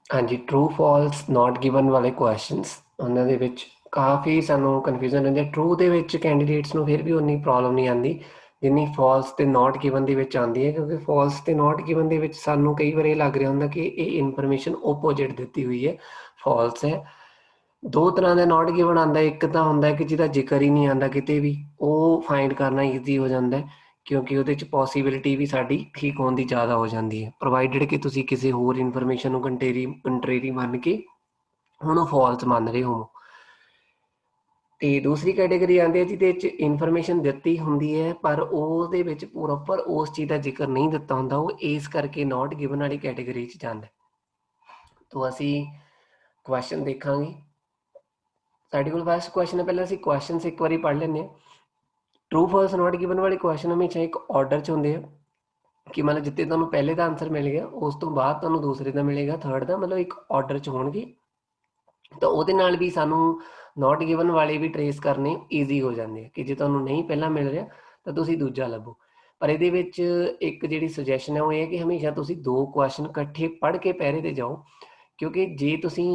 हाँ जी, true false not given वाले questions ਉਹਨਾਂ ਦੇ ਵਿੱਚ ਕਾਫੀ ਸਾਨੂੰ ਕਨਫਿਊਜ਼ਨ ਹੁੰਦੀ ਹੈ। ਟਰੂ ਦੇ ਵਿੱਚ ਕੈਂਡੀਡੇਟਸ ਨੂੰ ਫਿਰ ਵੀ ਉਨੀ ਪ੍ਰੋਬਲਮ ਨਹੀਂ ਆਉਂਦੀ ਜਿੰਨੀ ਫਾਲਸ ਤੇ ਨਾਟ ਗਿਵਨ ਦੇ ਵਿੱਚ ਆਉਂਦੀ ਹੈ, ਕਿਉਂਕਿ ਫਾਲਸ ਤੇ ਨਾਟ ਗਿਵਨ ਦੇ ਵਿੱਚ ਸਾਨੂੰ ਕਈ ਵਾਰ ਇਹ ਲੱਗ ਰਿਹਾ ਹੁੰਦਾ ਕਿ ਇਹ ਇਨਫੋਰਮੇਸ਼ਨ ਓਪੋਜਿਟ ਦਿੱਤੀ ਹੋਈ ਹੈ, ਫਾਲਸ ਹੈ। ਦੋ ਤਰ੍ਹਾਂ ਦਾ ਨਾਟ ਗਿਵਨ ਆਉਂਦਾ, ਇੱਕ ਤਾਂ ਹੁੰਦਾ ਕਿ ਜਿਹਦਾ ਜ਼ਿਕਰ ਹੀ ਨਹੀਂ ਆਉਂਦਾ ਕਿਤੇ ਵੀ, ਉਹ ਫਾਈਂਡ ਕਰਨਾ ਈਜ਼ੀ ਹੋ ਜਾਂਦਾ ਕਿਉਂਕਿ ਉਹਦੇ 'ਚ ਪੋਸੀਬਿਲਿਟੀ ਵੀ ਸਾਡੀ ਠੀਕ ਹੋਣ ਦੀ ਜ਼ਿਆਦਾ ਹੋ ਜਾਂਦੀ ਹੈ, ਪ੍ਰੋਵਾਈਡਡ ਕਿ ਤੁਸੀਂ ਕਿਸੇ ਹੋਰ ਇਨਫੋਰਮੇਸ਼ਨ ਨੂੰ ਕੰਟਰੇਰੀ ਮੰਨ ਕੇ ਹੁਣ ਉਹ ਫਾਲਸ ਮੰਨ ਰਹੇ ਹੋ। ਤੇ ਦੂਸਰੀ ਕੈਟੇਗਰੀ ਆਉਂਦੀ ਹੈ ਜਿਹਦੇ ਵਿੱਚ ਇਨਫੋਰਮੇਸ਼ਨ ਦਿੱਤੀ ਹੁੰਦੀ ਹੈ ਪਰ ਉਹਦੇ ਵਿੱਚ ਪ੍ਰੋਪਰ ਉਸ ਚੀਜ਼ ਦਾ ਜ਼ਿਕਰ ਨਹੀਂ ਦਿੱਤਾ ਹੁੰਦਾ, ਉਹ ਇਸ ਕਰਕੇ ਨਾਟ ਗਿਵਨ ਵਾਲੀ ਕੈਟੇਗਰੀ 'ਚ ਜਾਂਦਾ। ਤਾਂ ਅਸੀਂ ਕੁਐਸਚਨ ਦੇਖਾਂਗੇ। ਸਾਡੇ ਕੋਲ ਫਸਟ ਕੁਐਸਚਨ ਹੈ, ਪਹਿਲਾਂ ਅਸੀਂ ਕੁਐਸਚਨਸ ਇੱਕ ਵਾਰੀ ਪੜ੍ਹ ਲੈਂਦੇ ਹਾਂ। ਟਰੂ ਫਾਲਸ ਨਾਟ ਗਿਵਨ ਵਾਲੇ ਕੁਐਸਚਨ ਹਮੇਸ਼ਾ ਇੱਕ ਆਰਡਰ 'ਚ ਹੁੰਦੇ ਆ ਕਿ ਮਤਲਬ ਜਿੱਤੇ ਤੁਹਾਨੂੰ ਪਹਿਲੇ ਦਾ ਆਨਸਰ ਮਿਲ ਗਿਆ ਉਸ ਤੋਂ ਬਾਅਦ ਤੁਹਾਨੂੰ ਦੂਸਰੇ ਦਾ ਮਿਲੇਗਾ, ਥਰਡ ਦਾ, ਮਤਲਬ ਇੱਕ ਆਰਡਰ 'ਚ ਹੋਣਗੇ। ਤਾਂ ਉਹਦੇ ਨਾਲ ਵੀ ਸਾਨੂੰ ਨਾਟ ਗਿਵਨ ਵਾਲੇ ਵੀ ਟਰੇਸ ਕਰਨੇ ਈਜ਼ੀ ਹੋ ਜਾਂਦੇ ਆ ਕਿ ਜੇ ਤੁਹਾਨੂੰ ਨਹੀਂ ਪਹਿਲਾਂ ਮਿਲ ਰਿਹਾ ਤਾਂ ਤੁਸੀਂ ਦੂਜਾ ਲੱਭੋ। ਪਰ ਇਹਦੇ ਵਿੱਚ ਇੱਕ ਜਿਹੜੀ ਸੁਜੈਸ਼ਨ ਹੈ ਉਹ ਇਹ ਹੈ ਕਿ ਹਮੇਸ਼ਾ ਤੁਸੀਂ ਦੋ ਕੁਐਸਚਨ ਇਕੱਠੇ ਪੜ੍ਹ ਕੇ ਪਹਿਰੇ 'ਤੇ ਜਾਓ, ਕਿਉਂਕਿ ਜੇ ਤੁਸੀਂ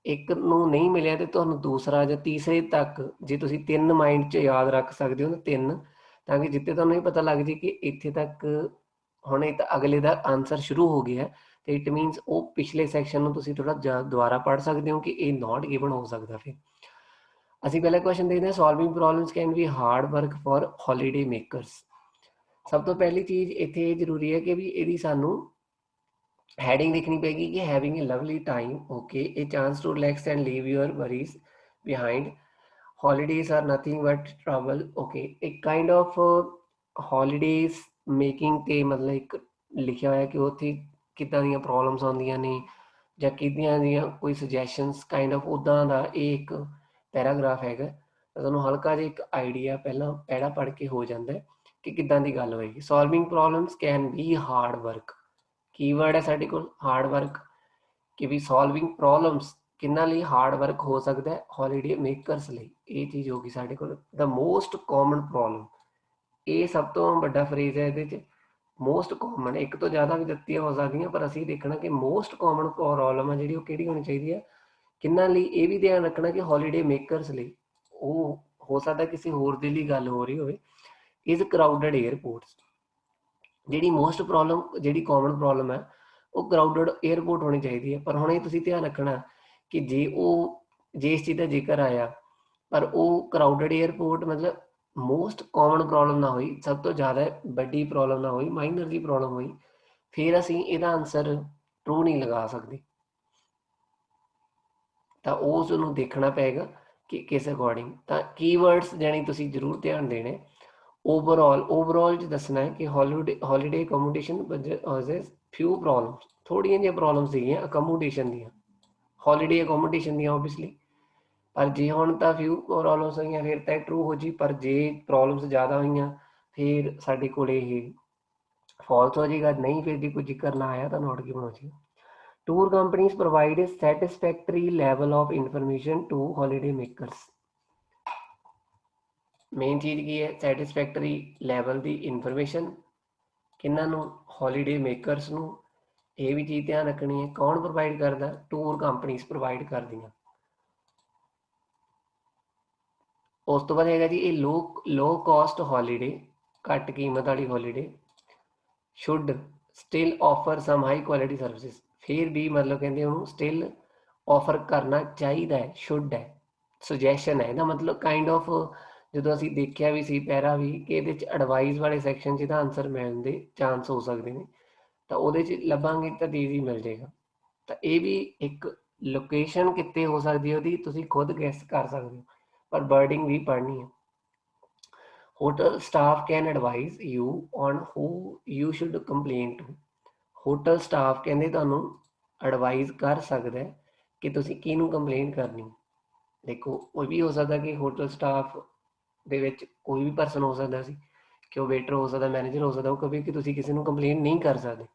ਇੱਕ ਨੂੰ ਨਹੀਂ ਮਿਲਿਆ ਤੇ ਤੁਹਾਨੂੰ ਦੂਸਰਾ ਜਾਂ ਤੀਸਰੇ ਤੱਕ ਜੇ ਤੁਸੀਂ ਤਿੰਨ ਮਾਈਂਡ 'ਚ ਯਾਦ ਰੱਖ ਸਕਦੇ ਹੋ ਤਾਂ ਤਿੰਨ, ਤਾਂ ਕਿ ਜਿੱਥੇ ਤੁਹਾਨੂੰ ਇਹ ਪਤਾ ਲੱਗ ਜੇ ਕਿ ਇੱਥੇ ਤੱਕ ਹੁਣ ਇਹ ਤਾਂ ਅਗਲੇ ਦਾ ਆਨਸਰ ਸ਼ੁਰੂ ਹੋ ਗਿਆ ਤੇ ਇਟ ਮੀਨਸ ਉਹ ਪਿਛਲੇ ਸੈਕਸ਼ਨ ਨੂੰ ਤੁਸੀਂ ਥੋੜਾ ਦੁਬਾਰਾ ਪੜ੍ਹ ਸਕਦੇ ਹੋ ਕਿ ਇਹ ਨਾਟ ਗਿਵਨ ਹੋ ਸਕਦਾ। ਫਿਰ ਅਸੀਂ ਪਹਿਲਾ ਕੁਐਸਚਨ ਦੇਖਦੇ ਹਾਂ, solving problems can be hard work for holiday makers. ਸਭ ਤੋਂ ਪਹਿਲੀ ਚੀਜ਼ ਇੱਥੇ ਇਹ ਜ਼ਰੂਰੀ ਹੈ ਕਿ ਵੀ ਇਹਦੀ ਸਾਨੂੰ ਹੈਡਿੰਗ ਦੇਖਣੀ ਪਏਗੀ ਕਿ having a lovely time, okay, a chance to relax and leave your worries behind, holidays are nothing but travel, okay, एक kind of holidays ਮੇਕਿੰਗ ਤੇ ਮਤਲਬ ਇੱਕ ਲਿਖਿਆ ਹੋਇਆ ਕਿ ਉੱਥੇ ਕਿੱਦਾਂ ਦੀਆਂ ਪ੍ਰੋਬਲਮਸ ਆਉਂਦੀਆਂ ਨੇ ਜਾਂ ਕਿੱਦਾਂ ਦੀਆਂ ਕੋਈ ਸੁਜੈਸ਼ਨਸ ਕਾਈਂਡ ਆਫ ਉੱਦਾਂ ਦਾ ਇਹ ਇੱਕ ਪੈਰਾਗ੍ਰਾਫ ਹੈਗਾ। ਤਾਂ ਤੁਹਾਨੂੰ ਹਲਕਾ ਜਿਹਾ ਇੱਕ ਆਈਡੀਆ ਪਹਿਲਾਂ ਪੈੜਾ ਪੜ੍ਹ ਕੇ ਹੋ ਜਾਂਦਾ ਕਿ ਕਿੱਦਾਂ ਦੀ ਗੱਲ ਹੋਏਗੀ। Solving problems can be hard work, keyword ਹੈ ਸਾਡੇ ਕੋਲ ਹਾਰਡ ਵਰਕ, ਕਿ ਵੀ ਸੋਲਵਿੰਗ ਪ੍ਰੋਬਲਮਸ ਕਿੰਨਾ ਲਈ ਹਾਰਡ ਵਰਕ ਹੋ ਸਕਦਾ ਹੈ, ਹੌਲੀਡੇ ਮੇਕਰਸ ਲਈ। ਇਹ ਚੀਜ਼ ਹੋ ਗਈ ਸਾਡੇ ਕੋਲ। ਦ ਮੋਸਟ ਕਾਮਨ ਪ੍ਰੋਬਲਮ, ਇਹ ਸਭ ਤੋਂ ਵੱਡਾ ਫਰੇਜ਼ ਹੈ ਇਹਦੇ 'ਚ। ਮੋਸਟ ਕਾਮਨ ਇੱਕ ਤੋਂ ਜ਼ਿਆਦਾ ਵੀ ਦਿੱਤੀਆਂ ਹੋ ਸਕਦੀਆਂ ਪਰ ਅਸੀਂ ਦੇਖਣਾ ਕਿ ਮੋਸਟ ਕਾਮਨ ਪ੍ਰੋਬਲਮ ਹੈ ਜਿਹੜੀ ਉਹ ਕਿਹੜੀ ਹੋਣੀ ਚਾਹੀਦੀ ਹੈ, ਕਿੰਨਾਂ ਲਈ। ਇਹ ਵੀ ਧਿਆਨ ਰੱਖਣਾ ਕਿ ਹੌਲੀਡੇ ਮੇਕਰਸ ਲਈ, ਉਹ ਹੋ ਸਕਦਾ ਕਿਸੇ ਹੋਰ ਦੇ ਲਈ ਗੱਲ ਹੋ ਰਹੀ ਹੋਵੇ। ਇਜ਼ ਕਰਾਊਡਡ ਏਅਰਪੋਰਟਸ, ਜਿਹੜੀ ਮੋਸਟ ਪ੍ਰੋਬਲਮ ਜਿਹੜੀ ਕਾਮਨ ਪ੍ਰੋਬਲਮ ਹੈ ਉਹ ਕਰਾਊਡਡ ਏਅਰਪੋਰਟ ਹੋਣੀ ਚਾਹੀਦੀ ਹੈ। ਪਰ ਹੁਣ ਇਹ ਤੁਸੀਂ ਧਿਆਨ ਰੱਖਣਾ ਕਿ ਜੇ ਇਸ ਚੀਜ਼ ਦਾ ਜ਼ਿਕਰ ਆਇਆ ਪਰ ਉਹ ਕਰਾਊਡਡ ਏਅਰਪੋਰਟ ਮਤਲਬ ਮੋਸਟ ਕਾਮਨ ਪ੍ਰੋਬਲਮ ਨਾ ਹੋਈ, ਸਭ ਤੋਂ ਜ਼ਿਆਦਾ ਵੱਡੀ ਪ੍ਰੋਬਲਮ ਨਾ ਹੋਈ, ਮਾਈਨਰ ਦੀ ਪ੍ਰੋਬਲਮ ਹੋਈ, ਫਿਰ ਅਸੀਂ ਇਹਦਾ ਆਨਸਰ ਟਰੂ ਨਹੀਂ ਲਗਾ ਸਕਦੇ। ਤਾਂ ਉਸ ਨੂੰ ਦੇਖਣਾ ਪਏਗਾ ਕਿ ਕਿਸ ਅਕੋਰਡਿੰਗ। ਤਾਂ ਕੀਵਰਡਸ ਜਾਣੀ ਤੁਸੀਂ ਜ਼ਰੂਰ ਧਿਆਨ ਦੇਣੇ। ਓਵਰਆਲ 'ਚ ਦੱਸਣਾ ਹੈ ਕਿ ਹੌਲੀਡੇ ਅਕੋਮੋਡੇਸ਼ਨ ਵਾਜਸ ਫਿਊ ਪ੍ਰੋਬਲਮਸ, ਥੋੜ੍ਹੀਆਂ ਜਿਹੀਆਂ ਪ੍ਰੋਬਲਮ ਸੀਗੀਆਂ ਅਕੋਮੋਡੇਸ਼ਨ ਦੀਆਂ, ਹੌਲੀਡੇ ਅਕੋਮੋਡੇਸ਼ਨ ਦੀਆਂ ਓਬਵੀਅਸਲੀ। ਪਰ ਜੇ ਹੁਣ ਤਾਂ ਫਿਊ ਪ੍ਰੋਬਲਮਸ ਹੋਈਆਂ ਫਿਰ ਤਾਂ ਟਰੂ ਹੋ ਜੀ, ਪਰ ਜੇ ਪ੍ਰੋਬਲਮਸ ਜ਼ਿਆਦਾ ਹੋਈਆਂ ਫਿਰ ਸਾਡੇ ਕੋਲ ਇਹ ਫਾਲਸ ਹੋ ਜਾਏਗਾ। ਨਹੀਂ ਫਿਰ ਜੇ ਕੋਈ ਜ਼ਿਕਰ ਨਾ ਆਇਆ ਤਾਂ ਨੋਟ ਗਿਵਨ ਹੋ ਜਾਏਗਾ। Tour companies provide satisfactory level of information to holiday makers. Main ਚੀਜ਼ ਕੀ ਹੈ, ਸੈਟਿਸਫੈਕਟਰੀ ਲੈਵਲ ਦੀ ਇਨਫੋਰਮੇਸ਼ਨ ਕਿਹਨਾਂ ਨੂੰ, ਹੌਲੀਡੇ ਮੇਕਰਸ ਨੂੰ। ਇਹ ਵੀ ਚੀਜ਼ ਧਿਆਨ ਰੱਖਣੀ ਹੈ ਕੌਣ ਪ੍ਰੋਵਾਈਡ ਕਰਦਾ, ਟੂਰ ਕੰਪਨੀਜ਼ ਪ੍ਰੋਵਾਈਡ ਕਰਦੀਆਂ। ਉਸ ਤੋਂ ਬਾਅਦ ਹੈਗਾ ਜੀ ਇਹ ਲੋ ਕਾਸਟ ਹੌਲੀਡੇ, ਘੱਟ ਕੀਮਤ ਵਾਲੀ holiday. Should still offer some high quality services, ਫਿਰ ਵੀ ਮਤਲਬ ਕਹਿੰਦੇ ਉਹਨੂੰ ਸਟਿਲ ਆਫਰ ਕਰਨਾ ਚਾਹੀਦਾ ਹੈ, ਸ਼ੁੱਡ ਹੈ, ਸੁਜੈਸ਼ਨ ਹੈ ਇਹਦਾ ਮਤਲਬ ਕਾਈਂਡ ਆਫ। ਜਦੋਂ ਅਸੀਂ ਦੇਖਿਆ ਵੀ ਸੀ ਪੈਰਾ ਵੀ ਕਿ ਇਹਦੇ 'ਚ ਐਡਵਾਈਸ ਵਾਲੇ ਸੈਕਸ਼ਨ 'ਚ ਇਹਦਾ ਆਨਸਰ ਮਿਲਣ ਦੇ ਚਾਂਸ ਹੋ ਸਕਦੇ ਨੇ, ਤਾਂ ਉਹਦੇ 'ਚ ਲੱਭਾਂਗੇ ਤਾਂ ਈਜ਼ੀ ਮਿਲ ਜਾਏਗਾ। ਤਾਂ ਇਹ ਵੀ ਇੱਕ ਲੋਕੇਸ਼ਨ ਕਿੱਥੇ ਹੋ ਸਕਦੀ ਹੈ ਉਹਦੀ ਤੁਸੀਂ ਖੁਦ ਗੈਸ ਕਰ ਸਕਦੇ ਹੋ, ਪਰ ਵਰਡਿੰਗ ਵੀ ਪੜ੍ਹਨੀ ਹੈ। Hotel staff can advise you on who you should complain to. Hotel staff ਕਹਿੰਦੇ ਤੁਹਾਨੂੰ ਐਡਵਾਈਜ਼ ਕਰ ਸਕਦਾ ਹੈ ਕਿ ਤੁਸੀਂ ਕਿਹਨੂੰ ਕੰਪਲੇਨ ਕਰਨੀ। ਦੇਖੋ ਉਹ ਵੀ ਹੋ ਸਕਦਾ ਕਿ ਹੋਟਲ ਸਟਾਫ ਦੇ ਵਿੱਚ ਕੋਈ ਵੀ ਪਰਸਨ ਹੋ ਸਕਦਾ ਸੀ, ਕਿ ਉਹ ਵੇਟਰ ਹੋ ਸਕਦਾ, ਮੈਨੇਜਰ ਹੋ ਸਕਦਾ, ਉਹ ਕਦੇ ਕਿ ਤੁਸੀਂ ਕਿਸੇ ਨੂੰ ਕੰਪਲੇਨ ਨਹੀਂ ਕਰ ਸਕਦੇ,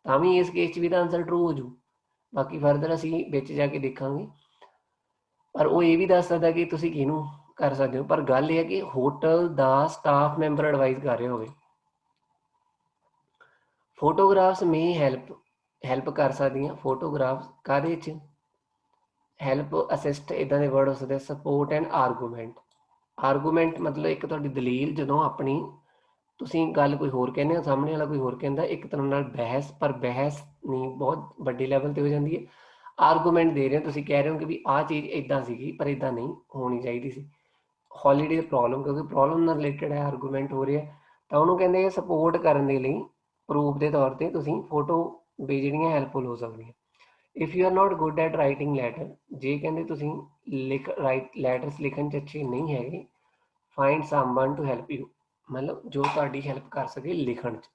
ਤਾਂ ਵੀ ਇਸ ਕੇਸ 'ਚ ਵੀ ਤਾਂ ਆਨਸਰ ਟਰੂ ਹੋ ਜੂ। ਬਾਕੀ ਫਰਦਰ ਅਸੀਂ ਵਿੱਚ ਜਾ ਕੇ ਦੇਖਾਂਗੇ। ਪਰ ਉਹ ਇਹ ਵੀ ਦੱਸ ਸਕਦਾ ਕਿ ਤੁਸੀਂ ਕਿਹਨੂੰ ਕਰ ਸਕਦੇ ਹੋ, ਪਰ ਗੱਲ ਇਹ ਹੈ ਕਿ ਹੋਟਲ ਦਾ ਸਟਾਫ ਮੈਂਬਰ ਐਡਵਾਈਜ਼ ਕਰ ਰਹੇ ਹੋਵੇ। ਫੋਟੋਗ੍ਰਾਫਸ ਮੇ ਹੈਲਪ, ਹੈਲਪ ਕਰ ਸਕਦੀਆਂ। ਫੋਟੋਗ੍ਰਾਫਸ ਕਾਹਦੇ 'ਚ ਹੈਲਪ ਅਸਿਸਟ ਇੱਦਾਂ ਦੇ ਵਰਡ ਹੋ ਸਕਦੇ। Support and argument. ਆਰਗੂਮੈਂਟ ਮਤਲਬ ਇੱਕ ਤੁਹਾਡੀ ਦਲੀਲ, ਜਦੋਂ ਆਪਣੀ ਤੁਸੀਂ ਗੱਲ ਕੋਈ ਹੋਰ ਕਹਿੰਦੇ ਹੋ, ਸਾਹਮਣੇ ਵਾਲਾ ਕੋਈ ਹੋਰ ਕਹਿੰਦਾ, ਇੱਕ ਤਰ੍ਹਾਂ ਨਾਲ ਬਹਿਸ, ਪਰ ਬਹਿਸ ਨਹੀਂ, ਬਹੁਤ ਵੱਡੇ ਲੈਵਲ 'ਤੇ ਹੋ ਜਾਂਦੀ ਹੈ। ਆਰਗੂਮੈਂਟ ਦੇ ਰਹੇ ਹੋ, ਤੁਸੀਂ ਕਹਿ ਰਹੇ ਹੋ ਕਿ ਵੀ ਆਹ ਚੀਜ਼ ਇੱਦਾਂ ਸੀਗੀ ਪਰ ਇੱਦਾਂ ਨਹੀਂ ਹੋਣੀ ਚਾਹੀਦੀ ਸੀ। ਹੌਲੀਡੇ ਪ੍ਰੋਬਲਮ, ਕਿਉਂਕਿ ਪ੍ਰੋਬਲਮ ਨਾਲ ਰਿਲੇਟਡ ਹੈ, ਆਰਗੂਮੈਂਟ ਹੋ ਰਿਹਾ, ਤਾਂ ਉਹਨੂੰ ਕਹਿੰਦੇ ਸਪੋਰਟ ਕਰਨ ਦੇ ਲਈ ਪ੍ਰੂਫ ਦੇ ਤੌਰ 'ਤੇ ਤੁਸੀਂ ਫੋਟੋ ਵੀ ਜਿਹੜੀਆਂ ਹੈਲਪਫੁਲ ਹੋ ਸਕਦੀਆਂ। If you are not good at writing letter, ਜੇ ਕਹਿੰਦੇ ਤੁਸੀਂ ਲੈਟਰਸ ਲਿਖਣ 'ਚ ਅੱਛੇ ਨਹੀਂ ਹੈਗੇ, find someone to help you, ਮਤਲਬ ਜੋ ਤੁਹਾਡੀ ਹੈਲਪ ਕਰ ਸਕੇ ਲਿਖਣ 'ਚ।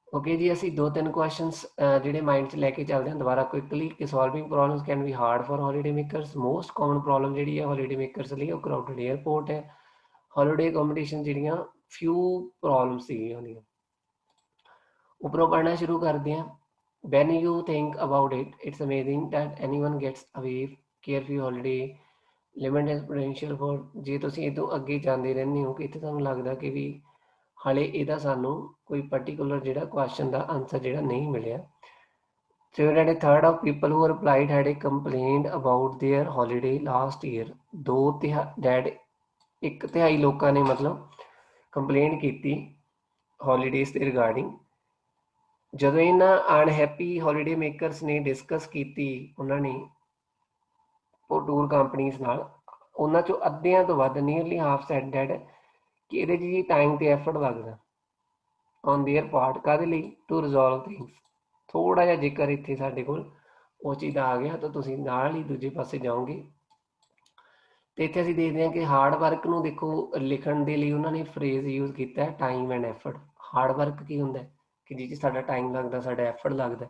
ਓਕੇ ਜੀ, ਅਸੀਂ 2-3 ਕੁਐਸਚਨਸ ਜਿਹੜੇ ਮਾਈਂਡ 'ਚ ਲੈ ਕੇ ਚੱਲਦੇ ਹਾਂ ਦੁਬਾਰਾ ਕੁਇਕਲੀ, ਕਿ solving problems can be hard for holiday makers. Most common problem ਜਿਹੜੀ ਹੈ ਹੌਲੀਡੇ ਮੇਕਰਸ ਲਈ ਉਹ ਕਰਾਊਡਡ 에ਅਰਪੋਰਟ ਹੈ। ਹੌਲੀਡੇ ਅਕੋਮੋਡੇਸ਼ਨ ਜਿਹੜੀਆਂ ਫਿਊ ਪ੍ਰੋਬਲਮ ਸੀਗੀਆਂ ਉਹਦੀਆਂ। ਉੱਪਰੋਂ ਪੜ੍ਹਨਾ ਸ਼ੁਰੂ ਕਰਦੇ ਹਾਂ। When you think about it, it's amazing that anyone gets away carefree holiday limit and potential for. ਜੇ ਤੁਸੀਂ ਇਹ ਤੋਂ ਅੱਗੇ ਜਾਂਦੇ ਰਹਿੰਦੇ ਹੋ ਕਿ ਇੱਥੇ ਤੁਹਾਨੂੰ ਲੱਗਦਾ ਕਿ ਵੀ ਹਾਲੇ ਇਹਦਾ ਸਾਨੂੰ ਕੋਈ ਪਰਟੀਕੂਲਰ ਜਿਹੜਾ ਕੁਐਸਚਨ ਦਾ ਆਨਸਰ ਜਿਹੜਾ ਨਹੀਂ ਮਿਲਿਆ। So that a third of people who replied had a complained about their holiday last year। ਇੱਕ ਤਿਹਾਈ ਲੋਕਾਂ ਨੇ ਮਤਲਬ ਕੰਪਲੇਂਟ ਕੀਤੀ ਹੌਲੀਡੇਜ਼ ਦੇ ਰਿਗਾਰਡਿੰਗ। ਜਦੋਂ ਇਹਨਾਂ ਅਨਹੈਪੀ ਹੌਲੀਡੇ ਮੇਕਰਸ ਨੇ ਡਿਸਕਸ ਕੀਤੀ ਉਹਨਾਂ ਨੇ ਉਹ ਟੂਰ ਕੰਪਨੀਜ਼ ਨਾਲ, ਉਹਨਾਂ ਚੋਂ ਅੱਧਿਆਂ ਤੋਂ ਵੱਧ, ਨੀਅਰਲੀ ਹਾਫ ਸੈਡ ਡੈਡ, ਕਿ ਇਹਦੇ 'ਚ ਜੀ ਟਾਈਮ ਤੇ ਐਫਰਟ ਲੱਗਦਾ ਔਨ ਦੇਅਰ ਪਾਰਟ। ਕਾਹਦੇ ਲਈ? To resolve things. ਥੋੜ੍ਹਾ ਜਿਹਾ ਜੇਕਰ ਇੱਥੇ ਸਾਡੇ ਕੋਲ ਉਹ ਚੀਜ਼ ਦਾ ਆ ਗਿਆ ਤਾਂ ਤੁਸੀਂ ਨਾਲ ਹੀ ਦੂਜੇ ਪਾਸੇ ਜਾਓਗੇ। ਤੇ ਇੱਥੇ ਅਸੀਂ ਦੇਖਦੇ ਹਾਂ ਕਿ ਹਾਰਡ ਵਰਕ ਨੂੰ ਦੇਖੋ ਲਿਖਣ ਦੇ ਲਈ ਉਹਨਾਂ ਨੇ ਫਰੇਜ਼ ਯੂਜ਼ ਕੀਤਾ time and effort. Hard work ਕੀ ਹੁੰਦਾ ਕਿ ਜਿਹ 'ਚ ਸਾਡਾ ਟਾਈਮ ਲੱਗਦਾ, ਸਾਡਾ ਐਫਰਟ ਲੱਗਦਾ,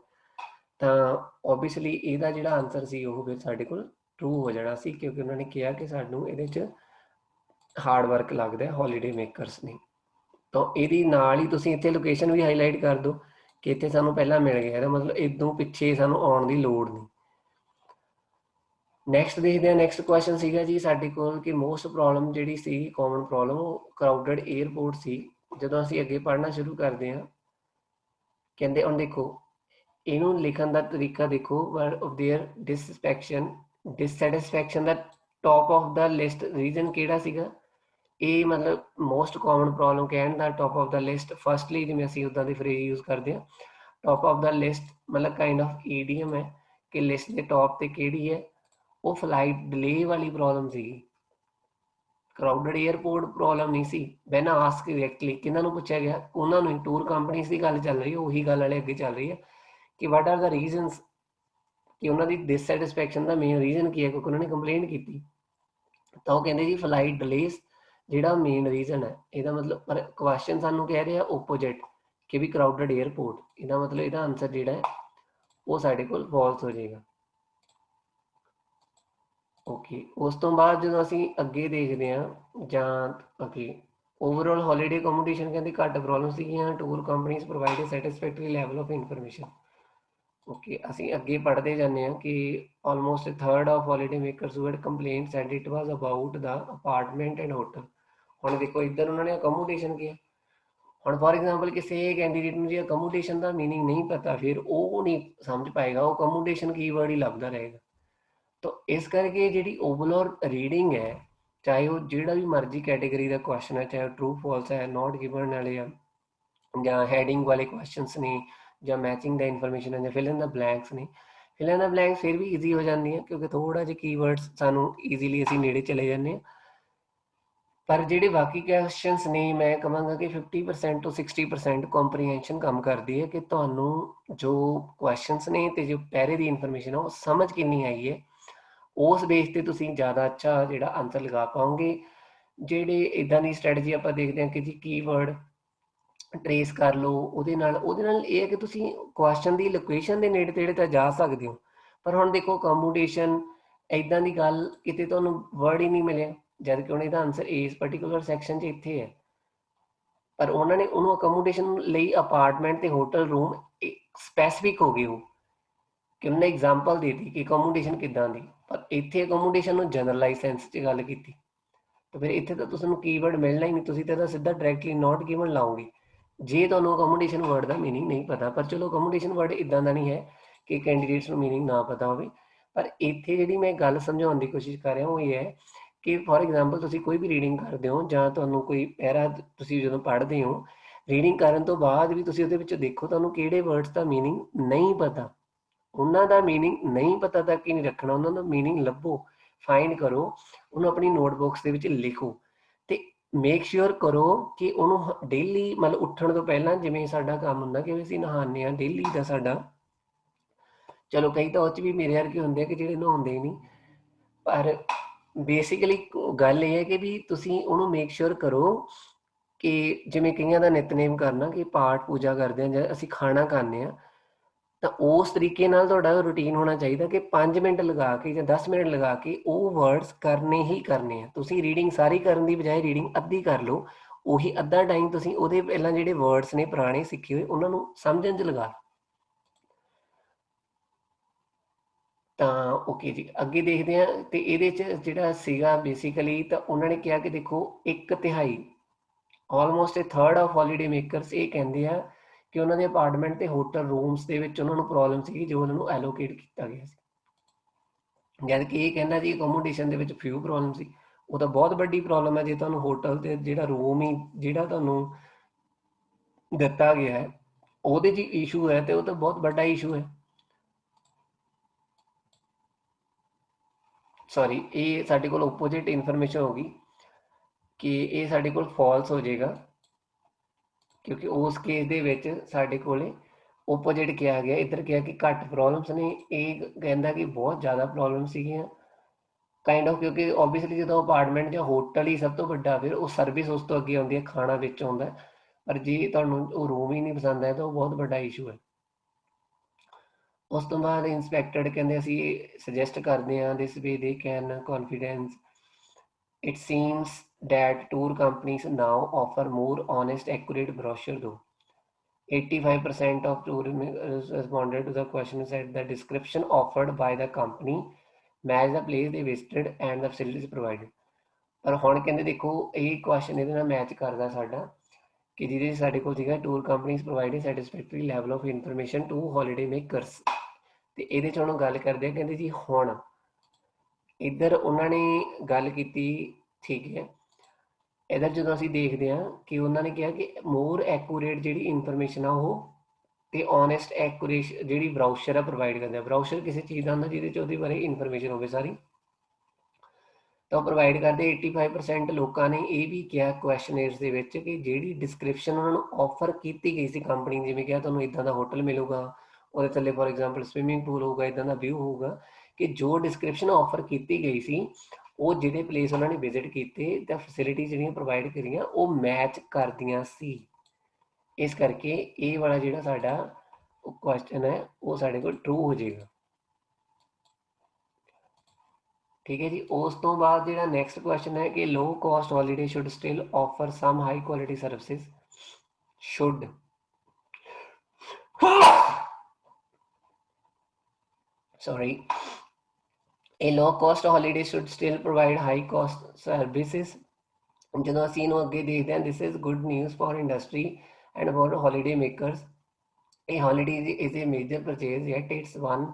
ਤਾਂ ਓਬਵੀਅਸਲੀ ਇਹਦਾ ਜਿਹੜਾ ਆਨਸਰ ਸੀ ਉਹ ਫਿਰ ਸਾਡੇ ਕੋਲ ਟਰੂ ਹੋ ਜਾਣਾ ਸੀ, ਕਿਉਂਕਿ ਉਹਨਾਂ ਨੇ ਕਿਹਾ ਕਿ ਸਾਨੂੰ ਇਹਦੇ 'ਚ ਹਾਰਡ ਵਰਕ ਲੱਗਦਾ ਹੌਲੀਡੇ ਮੇਕਰਸ ਨੇ। ਤਾਂ ਇਹਦੀ ਨਾਲ ਹੀ ਤੁਸੀਂ ਇੱਥੇ ਲੋਕੇਸ਼ਨ ਵੀ ਹਾਈਲਾਈਟ ਕਰ ਦਿਓ ਕਿ ਇੱਥੇ ਸਾਨੂੰ ਪਹਿਲਾਂ ਮਿਲ ਗਿਆ, ਇਹਦਾ ਮਤਲਬ ਇਦੋਂ ਪਿੱਛੇ ਸਾਨੂੰ ਆਉਣ ਦੀ ਲੋੜ ਨਹੀਂ। ਨੈਕਸਟ ਦੇਖਦੇ ਹਾਂ। ਨੈਕਸਟ ਕੁਐਸਚਨ ਸੀਗਾ ਜੀ ਸਾਡੇ ਕੋਲ ਕਿ ਮੋਸਟ ਪ੍ਰੋਬਲਮ ਜਿਹੜੀ ਸੀ ਕਾਮਨ ਪ੍ਰੋਬਲਮ ਉਹ ਕਰਾਊਡਡ 에ਅਰਪੋਰਟ ਸੀ। ਜਦੋਂ ਅਸੀਂ ਅੱਗੇ ਪੜ੍ਹਨਾ ਸ਼ੁਰੂ ਕਰਦੇ ਹਾਂ, ਕਹਿੰਦੇ ਹੁਣ ਦੇਖੋ ਇਹਨੂੰ ਲਿਖਣ ਦਾ ਤਰੀਕਾ ਦੇਖੋ। Word of their dissatisfaction the top of the list reason ਕਿਹੜਾ ਸੀਗਾ? ਇਹ ਮਤਲਬ ਮੋਸਟ ਕਾਮਨ ਪ੍ਰੋਬਲਮ ਕਹਿਣ ਦਾ top of the list, firstly ਜਿਵੇਂ ਅਸੀਂ ਉੱਦਾਂ ਦੀ ਫਰੇਜ਼ ਯੂਜ਼ ਕਰਦੇ ਹਾਂ ਟੌਪ ਆਫ ਦਾ ਲਿਸਟ, ਮਤਲਬ ਕਾਈਂਡ ਆਫ ਈਡੀਅਮ ਹੈ ਕਿ ਲਿਸਟ ਦੇ ਟੌਪ ਤੇ ਕਿਹੜੀ ਹੈ? ਉਹ ਫਲਾਈਟ ਡਿਲੇ ਵਾਲੀ ਪ੍ਰੋਬਲਮ ਸੀਗੀ, ਕਰਾਊਡਡ 에ਅਰਪੋਰਟ ਪ੍ਰੋਬਲਮ ਨਹੀਂ ਸੀ। ਵੈਨ ਆਸਕ ਡਾਇਰੈਕਟਲੀ ਕਿਹਨਾਂ ਨੂੰ ਪੁੱਛਿਆ ਗਿਆ? ਉਹਨਾਂ ਨੂੰ। ਟੂਰ ਕੰਪਨੀਜ਼ ਦੀ ਗੱਲ ਚੱਲ ਰਹੀ ਹੈ, ਉਹੀ ਗੱਲ ਵਾਲੇ ਅੱਗੇ ਚੱਲ ਰਹੀ ਹੈ ਕਿ ਵਾਟ ਆਰ ਦਾ ਰੀਜ਼ਨਸ, ਕਿ ਉਹਨਾਂ ਦੀ ਡਿਸਸੈਟਿਸਫੈਕਸ਼ਨ ਦਾ ਮੇਨ ਰੀਜ਼ਨ ਕੀ ਹੈ, ਕਿਉਂਕਿ ਉਹਨਾਂ ਨੇ ਕੰਪਲੇਂਟ ਕੀਤੀ। ਤਾਂ ਉਹ ਕਹਿੰਦੇ ਜੀ ਫਲਾਈਟ ਡਿਲੇਸ ਜਿਹੜਾ ਮੇਨ ਰੀਜ਼ਨ ਹੈ। ਇਹਦਾ ਮਤਲਬ ਪਰ ਕੁਐਸਚਨ ਸਾਨੂੰ ਕਹਿ ਰਿਹਾ ਓਪੋਜਿਟ ਕਿ ਵੀ ਕਰਾਊਡਡ 에ਅਰਪੋਰਟ, ਇਹਦਾ ਮਤਲਬ ਇਹਦਾ ਆਨਸਰ ਜਿਹੜਾ ਹੈ ਉਹ ਸਾਡੇ ਕੋਲ ਫਾਲਸ ਹੋ ਜਾਏਗਾ। ਓਕੇ, ਉਸ ਤੋਂ ਬਾਅਦ ਜਦੋਂ ਅਸੀਂ ਅੱਗੇ ਦੇਖਦੇ ਹਾਂ ਜਾਂ ਓਕੇ ਓਵਰਆਲ ਹੌਲੀਡੇ ਅਕੋਮੋਡੇਸ਼ਨ ਕਹਿੰਦੇ ਘੱਟ ਪ੍ਰੋਬਲਮ ਸੀਗੀਆਂ। Tour companies provide satisfactory level of information. Okay, ਅਸੀਂ ਅੱਗੇ ਪੜ੍ਹਦੇ ਜਾਂਦੇ ਹਾਂ ਕਿ almost third of holiday makers who had complaints and it was about the apartment and hotel. ਹੁਣ ਦੇਖੋ ਇੱਧਰ ਉਹਨਾਂ ਨੇ ਅਕੋਮੋਡੇਸ਼ਨ ਕਿਹਾ। ਹੁਣ ਫੋਰ ਐਗਜ਼ਾਮਪਲ ਕਿਸੇ ਕੈਂਡੀਡੇਟ ਨੂੰ ਜੇ ਅਕੋਮੋਡੇਸ਼ਨ ਦਾ ਮੀਨਿੰਗ ਨਹੀਂ ਪਤਾ, ਫਿਰ ਉਹ ਨਹੀਂ ਸਮਝ ਪਾਏਗਾ, ਉਹ ਅਕੋਮੋਡੇਸ਼ਨ ਕੀਵਰਡ ਹੀ ਲੱਭਦਾ ਰਹੇਗਾ। ਤਾਂ ਇਸ ਕਰਕੇ ਜਿਹੜੀ ਓਵਰਆਲ ਰੀਡਿੰਗ ਹੈ, ਚਾਹੇ ਉਹ ਜਿਹੜਾ ਵੀ ਮਰਜ਼ੀ ਕੈਟੇਗਰੀ ਦਾ ਕੁਐਸਚਨ ਹੈ, ਚਾਹੇ ਉਹ ਟਰੂ ਫਾਲਸ ਹੈ, ਨੋਟ ਗਿਵਨ ਵਾਲੇ ਆ ਜਾਂ ਹੈਡਿੰਗ ਵਾਲੇ ਕੁਐਸਚਨਸ ਨੇ ਜਾਂ ਮੈਚਿੰਗ ਦਾ ਇਨਫੋਰਮੇਸ਼ਨ ਹੈ ਜਾਂ ਫਿਲ ਇਨ ਦਾ ਬਲੈਂਕਸ ਨੇ, ਫਿਲ ਇਨ ਦਾ ਬਲੈਂਕਸ ਫਿਰ ਵੀ ਈਜ਼ੀ ਹੋ ਜਾਂਦੀ ਹੈ ਕਿਉਂਕਿ ਥੋੜ੍ਹਾ ਜਿਹਾ ਕੀਵਰਡਸ ਸਾਨੂੰ ਈਜ਼ੀਲੀ ਅਸੀਂ ਨੇੜੇ ਚਲੇ ਜਾਂਦੇ ਹਾਂ। ਪਰ ਜਿਹੜੇ ਬਾਕੀ ਕੁਐਸਚਨਸ ਨੇ ਮੈਂ ਕਹਾਂਗਾ ਕਿ 50% ਤੋਂ 60% ਕੰਪਰੀਹੈਂਸ਼ਨ ਕੰਮ ਕਰਦੀ ਹੈ ਕਿ ਤੁਹਾਨੂੰ ਜੋ ਕੁਐਸਚਨਸ ਨੇ ਅਤੇ ਜੋ ਪਹਿਰੇ ਦੀ ਇਨਫੋਰਮੇਸ਼ਨ ਆ ਉਹ ਸਮਝ ਕਿੰਨੀ ਆਈ ਹੈ, ਉਸ ਬੇਸ 'ਤੇ ਤੁਸੀਂ ਜ਼ਿਆਦਾ ਅੱਛਾ ਜਿਹੜਾ ਆਨਸਰ ਲਗਾ ਪਾਓਗੇ। ਜਿਹੜੇ ਇੱਦਾਂ ਦੀ ਸਟ੍ਰੈਟਜੀ ਆਪਾਂ ਦੇਖਦੇ ਹਾਂ ਕਿ ਜੀ ਕੀਵਰਡ ਟਰੇਸ ਕਰ ਲਓ, ਉਹਦੇ ਨਾਲ ਇਹ ਹੈ ਕਿ ਤੁਸੀਂ ਕੁਐਸਚਨ ਦੀ ਲੋਕੇਸ਼ਨ ਦੇ ਨੇੜੇ ਤੇੜੇ ਤਾਂ ਜਾ ਸਕਦੇ ਹੋ। ਪਰ ਹੁਣ ਦੇਖੋ ਅਕੋਮੋਡੇਸ਼ਨ ਇੱਦਾਂ ਦੀ ਗੱਲ ਕਿਤੇ ਤੁਹਾਨੂੰ ਵਰਡ ਹੀ ਨਹੀਂ ਮਿਲਿਆ, ਜਦ ਕਿ ਹੁਣ ਇਹਦਾ ਆਨਸਰ ਇਸ ਪਰਟੀਕੂਲਰ ਸੈਕਸ਼ਨ 'ਚ ਇੱਥੇ ਹੈ, ਪਰ ਉਹਨਾਂ ਨੇ ਉਹਨੂੰ ਅਕੋਮੋਡੇਸ਼ਨ ਲਈ ਅਪਾਰਟਮੈਂਟ ਤੇ ਹੋਟਲ ਰੂਮ ਸਪੈਸੀਫਿਕ ਹੋ ਗਏ ਉਹ, ਕਿ ਉਹਨੇ ਐਗਜ਼ਾਮਪਲ ਦੇ ਦਿੱਤੀ ਕਿ ਅਕੋਮੋਡੇਸ਼ਨ ਕਿੱਦਾਂ ਦੀ, ਪਰ ਇੱਥੇ ਅਕੋਮੋਡੇਸ਼ਨ ਨੂੰ ਜਨਰਲਾਈਜ਼ ਸੈਂਸ 'ਚ ਗੱਲ ਕੀਤੀ। ਤਾਂ ਫਿਰ ਇੱਥੇ ਤਾਂ ਤੁਹਾਨੂੰ ਕੀਵਰਡ ਮਿਲਣਾ ਹੀ ਨਹੀਂ, ਤੁਸੀਂ ਤਾਂ ਸਿੱਧਾ ਡਾਇਰੈਕਟਲੀ ਨੋਟ ਗਿਵਨ ਲਾਓਗੇ। ਜੇ ਤੁਹਾਨੂੰ ਅਕੋਮੋਡੇਸ਼ਨ ਵਰਡ ਦਾ ਮੀਨਿੰਗ ਨਹੀਂ ਪਤਾ, ਪਰ ਚਲੋ ਅਕੋਮੋਡੇਸ਼ਨ ਵਰਡ ਇੱਦਾਂ ਦਾ ਨਹੀਂ ਹੈ ਕਿ ਕੈਂਡੀਡੇਟਸ ਨੂੰ ਮੀਨਿੰਗ ਨਾ ਪਤਾ ਹੋਵੇ, ਪਰ ਇੱਥੇ ਜਿਹੜੀ ਮੈਂ ਗੱਲ ਸਮਝਾਉਣ ਦੀ ਕੋਸ਼ਿਸ਼ ਕਰ ਰਿਹਾ ਉਹ ਇਹ ਹੈ ਕਿ ਫੋਰ ਐਗਜ਼ਾਮਪਲ ਤੁਸੀਂ ਕੋਈ ਵੀ ਰੀਡਿੰਗ ਕਰਦੇ ਹੋ ਜਾਂ ਤੁਹਾਨੂੰ ਕੋਈ ਪੈਰਾ ਤੁਸੀਂ ਜਦੋਂ ਪੜ੍ਹਦੇ ਹੋ, ਰੀਡਿੰਗ ਕਰਨ ਤੋਂ ਬਾਅਦ ਵੀ ਤੁਸੀਂ ਉਹਦੇ ਵਿੱਚ ਦੇਖੋ ਤੁਹਾਨੂੰ ਕਿਹੜੇ ਵਰਡਸ ਦਾ ਮੀਨਿੰਗ ਨਹੀਂ ਪਤਾ, ਉਹਨਾਂ ਦਾ ਮੀਨਿੰਗ ਨਹੀਂ ਪਤਾ ਤੱਕ ਹੀ ਨਹੀਂ ਰੱਖਣਾ, ਉਹਨਾਂ ਦਾ ਮੀਨਿੰਗ ਲੱਭੋ, ਫਾਈਂਡ ਕਰੋ, ਉਹਨੂੰ ਆਪਣੀ ਨੋਟਬੁੱਕਸ ਦੇ ਵਿੱਚ ਲਿਖੋ ਤੇ ਮੇਕ ਸ਼ੋਰ ਕਰੋ ਕਿ ਉਹਨੂੰ ਡੇਲੀ ਮਤਲਬ ਉੱਠਣ ਤੋਂ ਪਹਿਲਾਂ, ਜਿਵੇਂ ਸਾਡਾ ਕੰਮ ਹੁੰਦਾ ਕਿ ਅਸੀਂ ਨਹਾਉਂਦੇ ਹਾਂ ਡੇਲੀ ਦਾ ਸਾਡਾ, ਚਲੋ ਕਈ ਤਾਂ ਉਹ 'ਚ ਵੀ ਮੇਰੇ ਵਰਗੇ ਹੁੰਦੇ ਆ ਕਿ ਜਿਹੜੇ ਨਹਾਉਂਦੇ ਹੀ ਨਹੀਂ, ਪਰ ਬੇਸਿਕਲੀ ਗੱਲ ਇਹ ਹੈ ਕਿ ਵੀ ਤੁਸੀਂ ਉਹਨੂੰ ਮੇਕ ਸ਼ੋਰ ਕਰੋ ਕਿ ਜਿਵੇਂ ਕਈਆਂ ਦਾ ਨਿਤਨੇਮ ਕਰਨਾ ਕਿ ਪਾਠ ਪੂਜਾ ਕਰਦੇ ਹਾਂ ਜਾਂ ਅਸੀਂ ਖਾਣਾ ਖਾਂਦੇ ਹਾਂ, ਤਾਂ ਉਸ ਤਰੀਕੇ ਨਾਲ ਤੁਹਾਡਾ ਰੂਟੀਨ ਹੋਣਾ ਚਾਹੀਦਾ ਕਿ 5 ਮਿੰਟ ਲਗਾ ਕੇ ਜਾਂ 10 ਮਿੰਟ ਲਗਾ ਕੇ ਉਹ ਵਰਡਸ ਕਰਨੇ ਹੀ ਕਰਨੇ ਆ। ਤੁਸੀਂ ਰੀਡਿੰਗ ਸਾਰੀ ਕਰਨ ਦੀ ਬਜਾਏ ਰੀਡਿੰਗ ਅੱਧੀ ਕਰ ਲਓ, ਉਹੀ ਅੱਧਾ ਟਾਈਮ ਤੁਸੀਂ ਉਹਦੇ ਪਹਿਲਾਂ ਜਿਹੜੇ ਵਰਡਸ ਨੇ ਪੁਰਾਣੇ ਸਿੱਖੇ ਹੋਏ ਉਹਨਾਂ ਨੂੰ ਸਮਝਣ 'ਚ ਲਗਾ ਲਓ। ਤਾਂ ਓਕੇ ਜੀ, ਅੱਗੇ ਦੇਖਦੇ ਹਾਂ। ਤੇ ਇਹਦੇ 'ਚ ਜਿਹੜਾ ਸੀਗਾ ਬੇਸਿਕਲੀ ਤਾਂ ਉਹਨਾਂ ਨੇ ਕਿਹਾ ਕਿ ਦੇਖੋ 1/3 almost A third of holiday makers ਇਹ ਕਹਿੰਦੇ ਆ ਕਿ ਉਹਨਾਂ ਦੇ ਅਪਾਰਟਮੈਂਟ ਤੇ ਹੋਟਲ ਰੂਮਸ ਦੇ ਵਿੱਚ ਉਹਨਾਂ ਨੂੰ ਪ੍ਰੋਬਲਮ ਸੀਗੀ ਜੋ ਉਹਨਾਂ ਨੂੰ ਐਲੋਕੇਟ ਕੀਤਾ ਗਿਆ ਸੀ, ਜਦ ਕਿ ਇਹ ਕਹਿੰਦਾ ਜੀ ਅਕੋਮੋਡੇਸ਼ਨ ਦੇ ਵਿੱਚ ਫਿਊ ਪ੍ਰੋਬਲਮ ਸੀ। ਉਹ ਤਾਂ ਬਹੁਤ ਵੱਡੀ ਪ੍ਰੋਬਲਮ ਹੈ ਜੇ ਤੁਹਾਨੂੰ ਹੋਟਲ ਤੇ ਜਿਹੜਾ ਰੂਮ ਹੀ ਜਿਹੜਾ ਤੁਹਾਨੂੰ ਦਿੱਤਾ ਗਿਆ ਹੈ ਉਹਦੇ 'ਚ ਇਸ਼ੂ ਹੈ ਤੇ ਉਹ ਤਾਂ ਬਹੁਤ ਵੱਡਾ ਇਸ਼ੂ ਹੈ। ਸੌਰੀ, ਇਹ ਸਾਡੇ ਕੋਲ ਓਪੋਜਿਟ ਇਨਫੋਰਮੇਸ਼ਨ ਹੋ ਗਈ ਕਿ ਇਹ ਸਾਡੇ ਕੋਲ ਫਾਲਸ ਹੋ ਜਾਏਗਾ, ਕਿਉਂਕਿ ਉਸ ਕੇਸ ਦੇ ਵਿੱਚ ਸਾਡੇ ਕੋਲੇ ਓਪੋਜਿਟ ਕਿਹਾ ਗਿਆ, ਇੱਧਰ ਕਿਹਾ ਕਿ ਘੱਟ ਪ੍ਰੋਬਲਮਸ ਨੇ, ਇਹ ਕਹਿੰਦਾ ਕਿ ਬਹੁਤ ਜ਼ਿਆਦਾ ਪ੍ਰੋਬਲਮ ਸੀਗੀਆਂ ਕਾਈਂਡ ਆਫ, ਕਿਉਂਕਿ ਓਬਵੀਅਸਲੀ ਜਦੋਂ ਅਪਾਰਟਮੈਂਟ ਜਾਂ ਹੋਟਲ ਹੀ ਸਭ ਤੋਂ ਵੱਡਾ, ਫਿਰ ਉਹ ਸਰਵਿਸ ਉਸ ਤੋਂ ਅੱਗੇ ਆਉਂਦੀ ਹੈ, ਖਾਣਾ ਵਿੱਚ ਆਉਂਦਾ, ਪਰ ਜੇ ਤੁਹਾਨੂੰ ਉਹ ਰੂਮ ਹੀ ਨਹੀਂ ਪਸੰਦ ਆਇਆ ਤਾਂ ਉਹ ਬਹੁਤ ਵੱਡਾ ਇਸ਼ੂ ਹੈ। ਉਸ ਤੋਂ ਬਾਅਦ ਇੰਸਪੈਕਟਡ ਕਹਿੰਦੇ ਅਸੀਂ ਸੁਜੈਸਟ ਕਰਦੇ ਹਾਂ this way they can confidence it seems that tour companies now offer more honest accurate brochure though 85% of tourists responded to the question said the description offered by the company match the place they visited and the facilities provided। ਪਰ ਹੁਣ ਕਹਿੰਦੇ ਦੇਖੋ ਇਹ question ਇਹਦੇ ਨਾਲ match ਕਰਦਾ ਸਾਡਾ ਕਿ ਜਿਹਦੇ ਸਾਡੇ ਕੋਲ ਸੀਗਾ tour companies provide satisfactory level of information to holiday makers, ਤੇ ਇਹਦੇ 'ਚ ਹੁਣ ਗੱਲ ਕਰਦੇ ਆ ਕਹਿੰਦੇ ਜੀ ਹੁਣ ਇੱਧਰ ਉਹਨਾਂ ਨੇ ਗੱਲ ਕੀਤੀ, ਠੀਕ ਹੈ। ਇੱਧਰ ਜਦੋਂ ਅਸੀਂ ਦੇਖਦੇ ਹਾਂ ਕਿ ਉਹਨਾਂ ਨੇ ਕਿਹਾ ਕਿ ਮੋਰ ਐਕੂਰੇਟ ਜਿਹੜੀ ਇਨਫੋਰਮੇਸ਼ਨ ਆ ਉਹ ਤੇ ਓਨੈਸਟ ਐਕੂਰੇਸ਼ਨ ਜਿਹੜੀ ਬਰਾਊਸ਼ਰ ਆ ਪ੍ਰੋਵਾਈਡ ਕਰਦੇ ਆ। ਬਰਾਊਸ਼ਰ ਕਿਸੇ ਚੀਜ਼ ਦਾ ਹੁੰਦਾ ਜਿਹਦੇ 'ਚ ਉਹਦੇ ਬਾਰੇ ਇਨਫੋਰਮੇਸ਼ਨ ਹੋਵੇ ਸਾਰੀ, ਤਾਂ ਉਹ ਪ੍ਰੋਵਾਈਡ ਕਰਦੇ। 85% ਲੋਕਾਂ ਨੇ ਇਹ ਵੀ ਕਿਹਾ ਕੁਐਸਚਨੇਅਰਸ ਦੇ ਵਿੱਚ ਕਿ ਜਿਹੜੀ ਡਿਸਕ੍ਰਿਪਸ਼ਨ ਉਹਨਾਂ ਨੂੰ ਆਫਰ ਕੀਤੀ ਗਈ ਸੀ ਕੰਪਨੀ ਨੇ, ਜਿਵੇਂ ਕਿਹਾ ਤੁਹਾਨੂੰ ਇੱਦਾਂ ਦਾ ਹੋਟਲ ਮਿਲੂਗਾ, ਉਹਦੇ ਥੱਲੇ ਫੋਰ ਐਗਜ਼ਾਮਪਲ ਸਵਿਮਿੰਗ ਪੂਲ ਹੋਊਗਾ, ਇੱਦਾਂ ਦਾ ਵਿਊ ਹੋਊਗਾ, ਕਿ ਜੋ ਡਿਸਕ੍ਰਿਪਸ਼ਨ ਆਫਰ ਕੀਤੀ ਗਈ ਸੀ ਉਹ ਜਿਹੜੇ ਪਲੇਸ ਉਹਨਾਂ ਨੇ ਵਿਜ਼ਿਟ ਕੀਤੇ ਤਾਂ ਫੈਸਿਲਿਟੀ ਜਿਹੜੀਆਂ ਪ੍ਰੋਵਾਈਡ ਕਰੀਆਂ ਉਹ ਮੈਚ ਕਰਦੀਆਂ ਸੀ। ਇਸ ਕਰਕੇ ਇਹ ਵਾਲਾ ਜਿਹੜਾ ਸਾਡਾ ਕੁਐਸਚਨ ਹੈ ਉਹ ਸਾਡੇ ਕੋਲ ਟਰੂ ਹੋ ਜਾਏਗਾ। ਠੀਕ ਹੈ ਜੀ। ਉਸ ਤੋਂ ਬਾਅਦ ਜਿਹੜਾ ਨੈਕਸਟ ਕੁਐਸਚਨ ਹੈ ਕਿ low cost holiday should still offer some high quality services, should sorry a low cost holiday should still provide high cost services। ਜਦੋਂ ਅਸੀਂ ਇਹਨੂੰ ਅੱਗੇ ਦੇਖਦੇ ਹਾਂ this is good news for industry and for holiday makers। a holiday is a major purchase yet it's one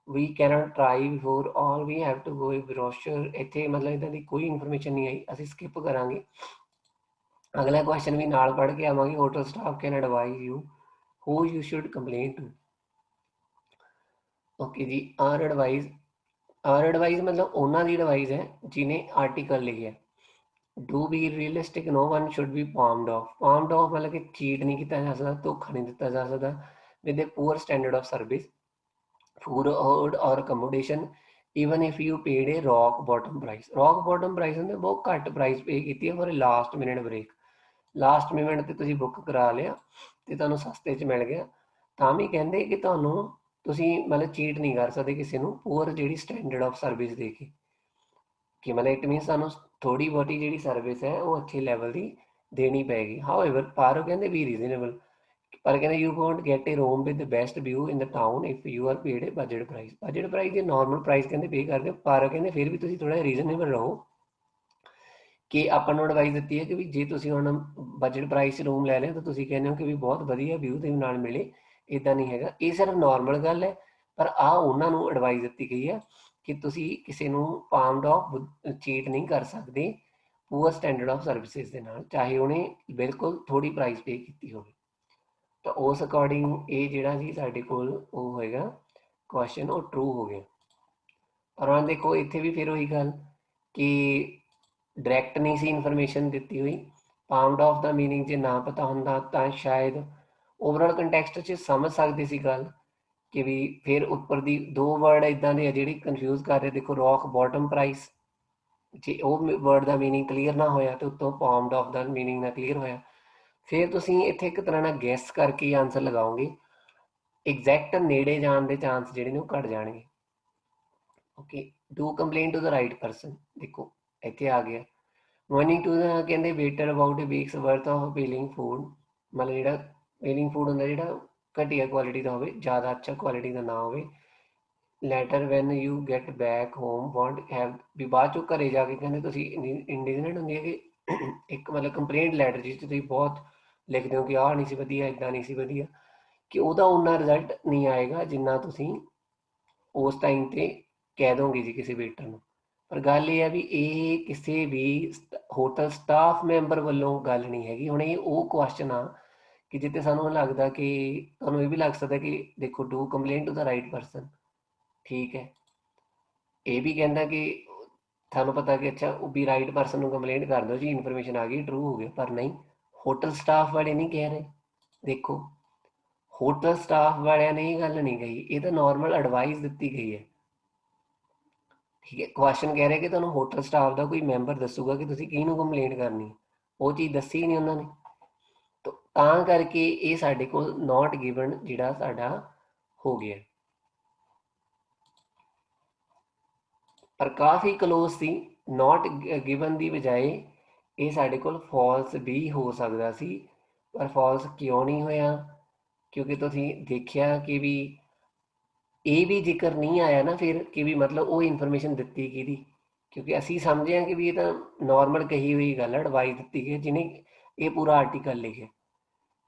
we cannot try before all we have to go brochure। ਇੱਥੇ ਮਤਲਬ ਇੱਦਾਂ ਦੀ ਕੋਈ ਇਨਫੋਰਮੇਸ਼ਨ ਨਹੀਂ ਆਈ, ਅਸੀਂ ਸਕਿਪ ਕਰਾਂਗੇ। ਅਗਲਾ question ਵੀ ਨਾਲ ਪੜ੍ਹ ਕੇ ਆਵਾਂਗੇ। Hotel staff can advise you who you should complain to। Okay ਜੀ, ਆਰ ਐਡਵਾਈਜ਼ ਮਤਲਬ ਉਹਨਾਂ ਦੀ ਐਡਵਾਈਜ਼ ਹੈ ਜਿਹਨੇ ਆਰਟੀਕਲ ਲਿਖਿਆ। Do be realistic no one should be palmed off. Palmed off ਮਤਲਬ ਕਿ ਚੀਟ ਨਹੀਂ ਕੀਤਾ ਜਾ ਸਕਦਾ, ਧੋਖਾ ਨਹੀਂ ਦਿੱਤਾ ਜਾ ਸਕਦਾ। With a poor standard of service, food or accommodation even if you paid a rock bottom price. Rock bottom price ਹੁੰਦੇ ਬਹੁਤ ਘੱਟ ਪ੍ਰਾਈਸ ਪੇ ਕੀਤੀ ਹੈ for last minute break. Last minute ਤੇ ਤੁਸੀਂ ਬੁੱਕ ਕਰਾ ਲਿਆ ਤੇ ਤੁਹਾਨੂੰ ਸਸਤੇ 'ਚ ਮਿਲ ਗਿਆ, ਤਾਂ ਵੀ ਕਹਿੰਦੇ ਕਿ ਤੁਹਾਨੂੰ ਤੁਸੀਂ ਮਤਲਬ ਚੀਟ ਨਹੀਂ ਕਰ ਸਕਦੇ ਕਿਸੇ ਨੂੰ ਪੂਅਰ ਜਿਹੜੀ ਸਟੈਂਡਰਡ ਆਫ ਸਰਵਿਸ ਦੇ ਕੇ, ਕਿ ਮਤਲਬ ਇਟ ਮੀਨਸ ਸਾਨੂੰ ਥੋੜ੍ਹੀ ਬਹੁਤੀ ਜਿਹੜੀ ਸਰਵਿਸ ਹੈ ਉਹ ਅੱਛੇ ਲੈਵਲ ਦੀ ਦੇਣੀ ਪਏਗੀ। ਹਾਊਐਵਰ ਪਰ ਉਹ ਕਹਿੰਦੇ ਵੀ ਰੀਜ਼ਨੇਬਲ, ਪਰ ਕਹਿੰਦੇ you won't get A room with the best view in the town if you R paid A budget price. Budget price ਦੇ ਨਾਰਮਲ ਪ੍ਰਾਈਸ ਕਹਿੰਦੇ ਪੇ ਕਰਦੇ ਹੋ, ਪਰ ਕਹਿੰਦੇ ਫਿਰ ਵੀ ਤੁਸੀਂ ਥੋੜ੍ਹਾ ਰੀਜ਼ਨੇਬਲ ਰਹੋ। ਕਿ ਆਪਾਂ ਨੂੰ ਐਡਵਾਈਸ ਦਿੱਤੀ ਹੈ ਕਿ ਵੀ ਜੇ ਤੁਸੀਂ ਹੁਣ ਬਜਟ ਪ੍ਰਾਈਸ ਰੂਮ ਲੈ ਲਿਆ ਤਾਂ ਤੁਸੀਂ ਕਹਿੰਦੇ ਹੋ ਕਿ ਵੀ ਬਹੁਤ ਵਧੀਆ ਵਿਊ ਦੇ ਨਾਲ ਮਿਲੇ। ਇਦਾਂ ਨਹੀਂ ਹੈਗਾ, ਇਹ ਸਿਰਫ ਨਾਰਮਲ ਗੱਲ ਹੈ। ਪਰ ਆ ਉਹਨਾਂ ਨੂੰ ਐਡਵਾਈਸ ਦਿੱਤੀ ਗਈ ਹੈ ਕਿ ਤੁਸੀਂ ਕਿਸੇ ਨੂੰ ਪਾਮਡ ਆਫ ਚੀਟ ਨਹੀਂ ਕਰ ਸਕਦੇ ਪੂਅਰ ਸਟੈਂਡਰਡ ਆਫ ਸਰਵਿਸਿਜ਼ ਦੇ ਨਾਲ, ਚਾਹੇ ਉਹਨੇ ਬਿਲਕੁਲ ਥੋੜੀ ਪ੍ਰਾਈਸ ਪੇ ਕੀਤੀ ਹੋਵੇ। ਤਾਂ ਉਸ ਅਕੋਰਡਿੰਗ ਇਹ ਜਿਹੜਾ ਜੀ ਸਾਡੇ ਕੋਲ ਉਹ ਹੋਏਗਾ ਕੁਐਸਚਨ, ਉਹ ਟਰੂ ਹੋ ਗਿਆ। ਪਰ ਹੁਣ ਦੇਖੋ ਇੱਥੇ ਵੀ ਫਿਰ ਉਹੀ ਗੱਲ ਕਿ ਡਾਇਰੈਕਟ ਨਹੀਂ ਸੀ ਇਨਫੋਰਮੇਸ਼ਨ ਦਿੱਤੀ ਹੋਈ। ਪਾਊਂਡ ਆਫ ਦਾ ਮੀਨਿੰਗ ਜੇ ਨਾ ਪਤਾ ਹੁੰਦਾ ਤਾਂ ਸ਼ਾਇਦ ਓਵਰਆਲ ਕੰਟੈਕਸਟ 'ਚ ਸਮਝ ਸਕਦੇ ਸੀ ਗੱਲ ਕਿ ਵੀ ਫਿਰ ਉੱਪਰ ਦੀ ਦੋ ਵਰਡ ਇੱਦਾਂ ਦੇ ਆ ਜਿਹੜੀ ਕਨਫਿਊਜ਼ ਕਰ ਰਹੇ। ਦੇਖੋ ਰੌਕ ਬਾਟਮ ਪ੍ਰਾਈਸ, ਜੇ ਉਹ ਵਰਡ ਦਾ ਮੀਨਿੰਗ ਕਲੀਅਰ ਨਾ ਹੋਇਆ ਤੇ ਉੱਤੋਂ ਪਾਊਂਡ ਆਫ ਦਾ ਮੀਨਿੰਗ ਨਾ ਕਲੀਅਰ ਹੋਇਆ, ਫਿਰ ਤੁਸੀਂ ਇੱਥੇ ਇੱਕ ਤਰ੍ਹਾਂ ਨਾਲ ਗੈਸ ਕਰਕੇ ਆਨਸਰ ਲਗਾਓਗੇ। ਐਗਜ਼ੈਕਟ ਨੇੜੇ ਜਾਣ ਦੇ ਚਾਂਸ ਜਿਹੜੇ ਨੇ ਉਹ ਘਟ ਜਾਣਗੇ। Okay, do complain to the right person, ਦੇਖੋ ਇੱਥੇ ਆ ਗਿਆ। ਮੋਰਨਿੰਗ ਟੂ ਦਾ ਕਹਿੰਦੇ waiter about weeks worth of peeling food, ਮਤਲਬ ਜਿਹੜਾ ਪੀਲਿੰਗ ਫੂਡ ਹੁੰਦਾ ਜਿਹੜਾ ਘਟੀਆ ਕੁਆਲਿਟੀ ਦਾ ਹੋਵੇ, ਜ਼ਿਆਦਾ ਅੱਛਾ ਕੁਆਲਿਟੀ ਦਾ ਨਾ ਹੋਵੇ। Letter when you get back home want have, ਵੀ ਬਾਅਦ ਚੋਂ ਘਰੇ ਜਾ ਕੇ ਕਹਿੰਦੇ ਤੁਸੀਂ ਇੰਡੀਜਨਟ ਹੁੰਦੀ ਹੈ ਕਿ ਇੱਕ ਮਤਲਬ ਕੰਪਲੇਂਟ ਲੈਟਰ ਜਿਸ 'ਚ ਤੁਸੀਂ ਬਹੁਤ ਲਿਖਦੇ ਹੋ ਕਿ ਆਹ ਨਹੀਂ ਸੀ ਵਧੀਆ, ਇੱਦਾਂ ਨਹੀਂ ਸੀ ਵਧੀਆ, ਕਿ ਉਹਦਾ ਉਨਾ ਰਿਜ਼ਲਟ ਨਹੀਂ ਆਏਗਾ ਜਿੰਨਾ ਤੁਸੀਂ ਉਸ ਟਾਈਮ 'ਤੇ ਕਹਿ ਦੋਗੇ ਜੀ ਕਿਸੇ ਵੇਟਰ ਨੂੰ। ਪਰ ਗੱਲ ਇਹ ਹੈ ਵੀ ਇਹ ਕਿਸੇ ਵੀ ਹੋਟਲ ਸਟਾਫ ਮੈਂਬਰ ਵੱਲੋਂ ਗੱਲ ਨਹੀਂ ਹੈਗੀ। ਹੁਣ ਇਹ ਉਹ ਕੁਐਸਚਨ ਆ ਕਿ ਜਿੱਥੇ ਸਾਨੂੰ ਲੱਗਦਾ ਕਿ ਤੁਹਾਨੂੰ ਇਹ ਵੀ ਲੱਗ ਸਕਦਾ ਕਿ ਦੇਖੋ do complain to the right person, ਠੀਕ ਹੈ। ਇਹ ਵੀ ਕਹਿੰਦਾ ਕਿ ਤੁਹਾਨੂੰ ਪਤਾ ਕਿ ਅੱਛਾ ਉਹ ਵੀ ਰਾਈਟ ਪਰਸਨ ਨੂੰ ਕੰਪਲੇਂਟ ਕਰ ਦਿਓ ਜੀ, ਇਨਫੋਰਮੇਸ਼ਨ ਆ ਗਈ, ਟਰੂ ਹੋ ਗਿਆ। ਪਰ ਨਹੀਂ, ਹੋਟਲ ਸਟਾਫ ਵਾਲੇ ਨਹੀਂ ਕਹਿ ਰਹੇ। ਦੇਖੋ ਹੋਟਲ ਸਟਾਫ ਵਾਲਿਆਂ ਨੇ ਇਹ ਗੱਲ ਨਹੀਂ ਕਹੀ, ਇਹ ਤਾਂ ਨਾਰਮਲ ਐਡਵਾਈਸ ਦਿੱਤੀ ਗਈ ਹੈ, ਠੀਕ ਹੈ। ਕੁਐਸਚਨ ਕਹਿ ਰਿਹਾ ਕਿ ਤੁਹਾਨੂੰ ਹੋਟਲ ਸਟਾਫ ਦਾ ਕੋਈ ਮੈਂਬਰ ਦੱਸੂਗਾ ਕਿ ਤੁਸੀਂ ਕਿਹਨੂੰ ਕੰਪਲੇਂਟ ਕਰਨੀ, ਉਹ ਚੀਜ਼ ਦੱਸੀ ਨਹੀਂ ਉਹਨਾਂ ਨੇ। ਤਾਂ ਕਰਕੇ ਇਹ ਸਾਡੇ ਕੋਲ ਨਾਟ ਗਿਵਨ ਜਿਹੜਾ ਸਾਡਾ ਹੋ ਗਿਆ, ਪਰ ਕਾਫੀ ਕਲੋਜ਼ ਸੀ। ਨਾਟ ਗਿਵਨ ਦੀ ਬਜਾਏ ਇਹ ਸਾਡੇ ਕੋਲ ਫਾਲਸ ਵੀ ਹੋ ਸਕਦਾ ਸੀ, ਪਰ ਫਾਲਸ ਕਿਉਂ ਨਹੀਂ ਹੋਇਆ? ਕਿਉਂਕਿ ਤੁਸੀਂ ਦੇਖਿਆ ਕਿ ਵੀ ਇਹ ਵੀ ਜ਼ਿਕਰ ਨਹੀਂ ਆਇਆ ਨਾ ਫਿਰ ਕਿ ਵੀ ਮਤਲਬ ਉਹ ਇਨਫੋਰਮੇਸ਼ਨ ਦਿੱਤੀ ਕਿਹਦੀ, ਕਿਉਂਕਿ ਅਸੀਂ ਸਮਝੇ ਹਾਂ ਕਿ ਵੀ ਇਹ ਤਾਂ ਨਾਰਮਲ ਕਹੀ ਹੋਈ ਗੱਲ ਹੈ, ਐਡਵਾਈਸ ਦਿੱਤੀ ਗਈ ਜਿਹਨੇ ਇਹ ਪੂਰਾ ਆਰਟੀਕਲ ਲਿਖਿਆ।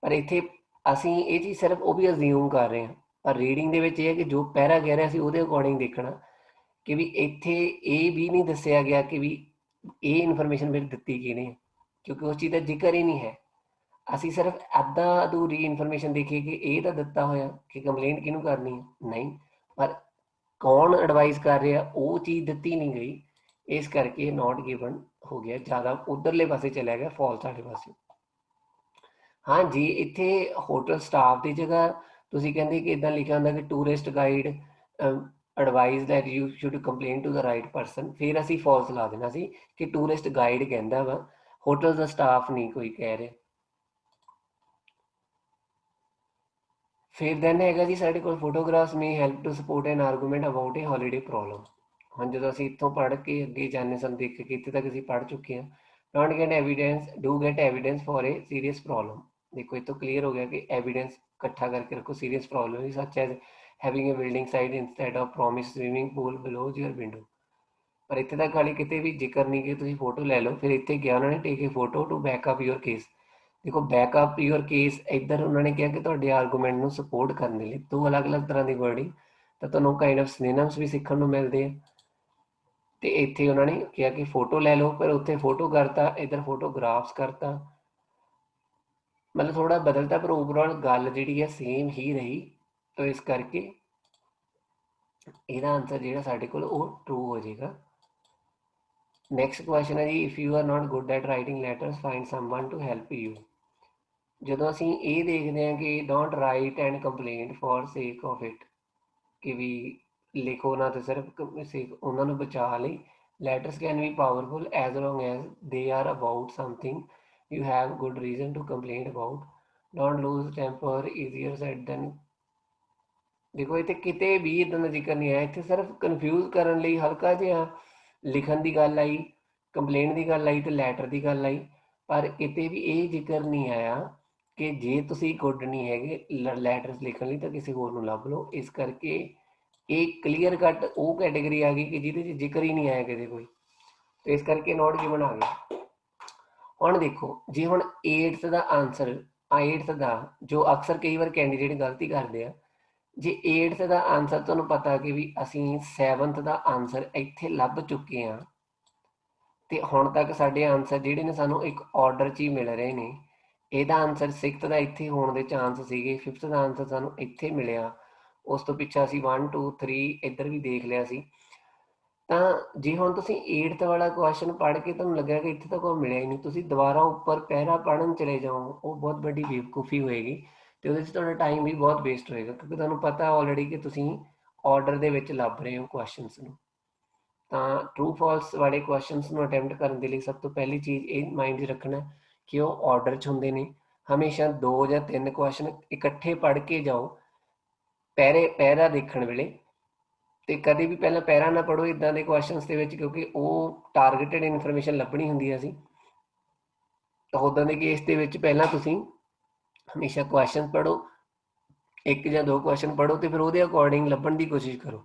ਪਰ ਇੱਥੇ ਅਸੀਂ ਇਹ ਚੀਜ਼ ਸਿਰਫ ਉਹ ਵੀ ਅਜ਼ਿਊਮ ਕਰ ਰਹੇ ਹਾਂ, ਪਰ ਰੀਡਿੰਗ ਦੇ ਵਿੱਚ ਇਹ ਹੈ ਕਿ ਜੋ ਪੈਰਾ ਕਹਿ ਰਿਹਾ ਸੀ ਉਹਦੇ ਅਕੋਰਡਿੰਗ ਦੇਖਣਾ ਕਿ ਵੀ ਇੱਥੇ ਇਹ ਵੀ ਨਹੀਂ ਦੱਸਿਆ ਗਿਆ ਕਿ ਵੀ ਇਹ ਇਨਫੋਰਮੇਸ਼ਨ ਫਿਰ ਦਿੱਤੀ ਕਿਹਨੇ ਹੈ, ਕਿਉਂਕਿ ਉਸ ਚੀਜ਼ ਦਾ ਜ਼ਿਕਰ ਹੀ ਨਹੀਂ ਹੈ। ਅਸੀਂ ਸਿਰਫ ਅੱਧਾ ਅਧੂਰੀ ਇਨਫੋਰਮੇਸ਼ਨ ਦੇਖੀ ਕਿ ਇਹ ਤਾਂ ਦਿੱਤਾ ਹੋਇਆ ਕਿ ਕੰਪਲੇਂਟ ਕਿਹਨੂੰ ਕਰਨੀ ਹੈ, ਨਹੀਂ, ਪਰ ਕੌਣ ਐਡਵਾਈਸ ਕਰ ਰਿਹਾ ਉਹ ਚੀਜ਼ ਦਿੱਤੀ ਨਹੀਂ ਗਈ। ਇਸ ਕਰਕੇ ਨਾਟ ਗਿਵਨ ਹੋ ਗਿਆ, ਜ਼ਿਆਦਾ ਉਧਰਲੇ ਪਾਸੇ ਚਲਿਆ ਗਿਆ, ਫਾਲਸ ਵਾਲੇ ਪਾਸੇ। ਹਾਂ ਜੀ, ਇੱਥੇ ਹੋਟਲ ਸਟਾਫ ਦੀ ਜਗ੍ਹਾ ਤੁਸੀਂ ਕਹਿੰਦੇ ਕਿ ਇਦਾਂ ਲਿਖਿਆ ਹੁੰਦਾ ਕਿ tourist guide advice that you should complain to the right person, ਫਿਰ ਅਸੀਂ ਫਾਲਸ ਲਾ ਦੇਣਾ ਸੀ ਕਿ ਟੂਰਿਸਟ ਗਾਈਡ ਕਹਿੰਦਾ ਵਾ, ਹੋਟਲ ਦਾ ਸਟਾਫ ਨਹੀਂ ਕੋਈ ਕਹਿ ਰਿਹਾ। ਫਿਰ ਦੈਨ ਹੈਗਾ ਜੀ ਸਾਡੇ ਕੋਲ photographs may help to support an argument about a holiday problem. ਹੁਣ ਜਦੋਂ ਅਸੀਂ ਇੱਥੋਂ ਪੜ੍ਹ ਕੇ ਅੱਗੇ ਜਾਂਦੇ ਸਨ, ਦੇਖ ਕੇ ਇੱਥੇ ਤੱਕ ਅਸੀਂ ਪੜ੍ਹ ਚੁੱਕੇ ਹਾਂ। Don't get evidence, do get evidence for A serious problem. ਦੇਖੋ ਇਹ ਤੋਂ ਕਲੀਅਰ ਹੋ ਗਿਆ ਕਿ ਐਵੀਡੈਂਸ ਇਕੱਠਾ ਕਰਕੇ ਰੱਖੋ ਸੀਰੀਅਸ ਪ੍ਰੋਬਲਮ ਦੀ, such as having a building side instead of promise swimming pool below your window. ਪਰ ਇੱਥੇ ਤੱਕ ਹਾਲੇ ਕਿਤੇ ਵੀ ਜ਼ਿਕਰ ਨਹੀਂ ਕਿ ਤੁਸੀਂ ਫੋਟੋ ਲੈ ਲਓ। ਫਿਰ ਇੱਥੇ ਗਿਆ ਉਹਨਾਂ ਨੇ take a photo to backup your case. ਦੇਖੋ ਬੈਕਅਪ ਯੂਅਰ ਕੇਸ ਇੱਧਰ ਉਹਨਾਂ ਨੇ ਕਿਹਾ ਕਿ ਤੁਹਾਡੇ ਆਰਗੂਮੈਂਟ ਨੂੰ ਸਪੋਰਟ ਕਰਨ ਦੇ ਲਈ ਦੋ ਅਲੱਗ-ਅਲੱਗ ਤਰ੍ਹਾਂ ਦੀ ਵਰਡਿੰਗ, ਤਾਂ ਤੁਹਾਨੂੰ ਕਾਈਂਡ ਆਫ ਸਿਨੋਨਿਮਸ ਵੀ ਸਿੱਖਣ ਨੂੰ ਮਿਲਦੇ ਆ। ਤੇ ਇੱਥੇ ਉਹਨਾਂ ਨੇ ਕਿਹਾ ਕਿ ਫੋਟੋ ਲੈ ਲਓ, ਪਰ ਉੱਥੇ ਫੋਟੋ ਕਰਤਾ, ਇੱਧਰ ਫੋਟੋਗ੍ਰਾਫਸ ਕਰਤਾ, ਮਤਲਬ ਥੋੜਾ ਬਦਲਤਾ, ਪਰ ਓਵਰਆਲ ਗੱਲ ਜਿਹੜੀ ਹੈ ਸੇਮ ਹੀ ਰਹੀ। ਤਾਂ ਇਸ ਕਰਕੇ ਇਹਦਾ ਆਨਸਰ ਜਿਹੜਾ ਸਾਡੇ ਕੋਲ ਉਹ ਟਰੂ ਹੋ ਜਾਏਗਾ। ਨੈਕਸਟ ਕੁਐਸਚਨ ਹੈ ਜੀ, if you are not good at writing letters find someone to help you. ਜਦੋਂ ਅਸੀਂ ਇਹ ਦੇਖਦੇ ਹਾਂ ਕਿ don't write and complaint for sake of it, ਕਿ ਵੀ ਲਿਖੋ ਨਾ ਤੇ ਸਿਰਫ ਉਹਨਾਂ ਨੂੰ ਬਚਾ ਲਈ। Letters can be powerful as long as they are about something you have good reason to complaint about. Don't lose temper, easier said than. ਦੇਖੋ ਇੱਥੇ ਕਿਤੇ ਵੀ ਇੱਦਾਂ ਦਾ ਜ਼ਿਕਰ ਨਹੀਂ ਆਇਆ, ਇੱਥੇ ਸਿਰਫ ਕਨਫਿਊਜ਼ ਕਰਨ ਲਈ ਹਲਕਾ ਜਿਹਾ ਲਿਖਣ ਦੀ ਗੱਲ ਆਈ, ਕੰਪਲੇਂਟ ਦੀ ਗੱਲ ਆਈ ਤੇ ਲੈਟਰ ਦੀ ਗੱਲ ਆਈ। ਪਰ ਕਿਤੇ ਵੀ ਇਹ ਜ਼ਿਕਰ ਨਹੀਂ ਆਇਆ ਕਿ ਜੇ ਤੁਸੀਂ ਗੁੱਡ ਨਹੀਂ ਹੈਗੇ ਲੈਟਰਸ ਲਿਖਣ ਲਈ ਤਾਂ ਕਿਸੇ ਹੋਰ ਨੂੰ ਲੱਭ ਲਓ। ਇਸ ਕਰਕੇ ਇਹ ਕਲੀਅਰ ਕੱਟ ਉਹ ਕੈਟੇਗਰੀ ਆ ਗਈ ਕਿ ਜਿਹਦੇ 'ਚ ਜ਼ਿਕਰ ਹੀ ਨਹੀਂ ਆਇਆ ਕਿਤੇ ਕੋਈ, ਤੇ ਇਸ ਕਰਕੇ ਨੋਟ ਗਿਵਨ ਆ ਗਿਆ। ਹੁਣ ਦੇਖੋ ਜੇ ਹੁਣ 8th ਦਾ ਆਨਸਰ 8th ਦਾ ਜੋ ਅਕਸਰ ਕਈ ਵਾਰ ਕੈਂਡੀਡੇਟ ਗਲਤੀ ਕਰਦੇ ਆ, ਜੇ 8th ਦਾ ਆਨਸਰ ਤੁਹਾਨੂੰ ਪਤਾ ਕਿ ਵੀ ਅਸੀਂ 7th ਦਾ ਆਨਸਰ ਇੱਥੇ ਲੱਭ ਚੁੱਕੇ ਹਾਂ ਤੇ ਹੁਣ ਤੱਕ ਸਾਡੇ ਆਨਸਰ ਜਿਹੜੇ ਨੇ ਸਾਨੂੰ ਇੱਕ ਆਰਡਰ 'ਚ ਹੀ ਮਿਲ ਰਹੇ ਨੇ, ਇਹਦਾ ਆਨਸਰ 6th ਦਾ ਇੱਥੇ ਹੋਣ ਦੇ ਚਾਂਸ ਸੀਗੇ, 5th ਦਾ ਆਨਸਰ ਸਾਨੂੰ ਇੱਥੇ ਮਿਲਿਆ, ਉਸ ਤੋਂ ਪਿੱਛੇ ਅਸੀਂ 1 2 3 ਇੱਧਰ ਵੀ ਦੇਖ ਲਿਆ ਸੀ। ਤਾਂ ਜੇ ਹੁਣ ਤੁਸੀਂ 8th ਵਾਲਾ ਕੁਐਸਚਨ ਪੜ੍ਹ ਕੇ ਤੁਹਾਨੂੰ ਲੱਗਿਆ ਕਿ ਇੱਥੇ ਤਾਂ ਕੋਈ ਮਿਲਿਆ ਹੀ ਨਹੀਂ, ਤੁਸੀਂ ਦੁਬਾਰਾ ਉੱਪਰ ਪਹਿਰਾ ਪੜ੍ਹਨ ਚਲੇ ਜਾਓ, ਉਹ ਬਹੁਤ ਵੱਡੀ ਬੇਵਕੂਫੀ ਹੋਏਗੀ ਅਤੇ ਉਹਦੇ 'ਚ ਤੁਹਾਡਾ ਟਾਈਮ ਵੀ ਬਹੁਤ ਵੇਸਟ ਹੋਏਗਾ, ਕਿਉਂਕਿ ਤੁਹਾਨੂੰ ਪਤਾ ਆਲਰੇਡੀ ਕਿ ਤੁਸੀਂ ਆਰਡਰ ਦੇ ਵਿੱਚ ਲੱਭ ਰਹੇ ਹੋ ਕੁਐਸਚਨਸ ਨੂੰ। ਤਾਂ ਟਰੂ ਫਾਲਸ ਵਾਲੇ ਕੁਐਸਚਨਸ ਨੂੰ ਅਟੈਂਪਟ ਕਰਨ ਦੇ ਲਈ ਸਭ ਤੋਂ ਪਹਿਲੀ ਚੀਜ਼ ਇਹ ਮਾਈਂਡ 'ਚ ਰੱਖਣਾ ਕਿ ਉਹ ਆਰਡਰ 'ਚ ਹੁੰਦੇ ਨੇ। ਹਮੇਸ਼ਾ 2 ਜਾਂ 3 ਕੁਐਸਚਨ ਇਕੱਠੇ ਪੜ੍ਹ ਕੇ ਜਾਓ ਪਹਿਰਾ ਦੇਖਣ ਵੇਲੇ, ਅਤੇ ਕਦੇ ਵੀ ਪਹਿਲਾਂ ਪਹਿਰਾ ਨਾ ਪੜ੍ਹੋ ਇੱਦਾਂ ਦੇ ਕੁਐਸਚਨਸ ਦੇ ਵਿੱਚ, ਕਿਉਂਕਿ ਉਹ ਟਾਰਗੇਟਡ ਇਨਫੋਰਮੇਸ਼ਨ ਲੱਭਣੀ ਹੁੰਦੀ ਹੈ ਅਸੀਂ। ਤਾਂ ਉੱਦਾਂ ਦੇ ਕੇਸ ਦੇ ਵਿੱਚ ਪਹਿਲਾਂ ਤੁਸੀਂ ਹਮੇਸ਼ਾ ਕੁਐਸਚਨ ਪੜ੍ਹੋ, 1 ਜਾਂ 2 ਕੁਐਸਚਨ ਪੜ੍ਹੋ ਅਤੇ ਫਿਰ ਉਹਦੇ ਅਕੋਰਡਿੰਗ ਲੱਭਣ ਦੀ ਕੋਸ਼ਿਸ਼ ਕਰੋ।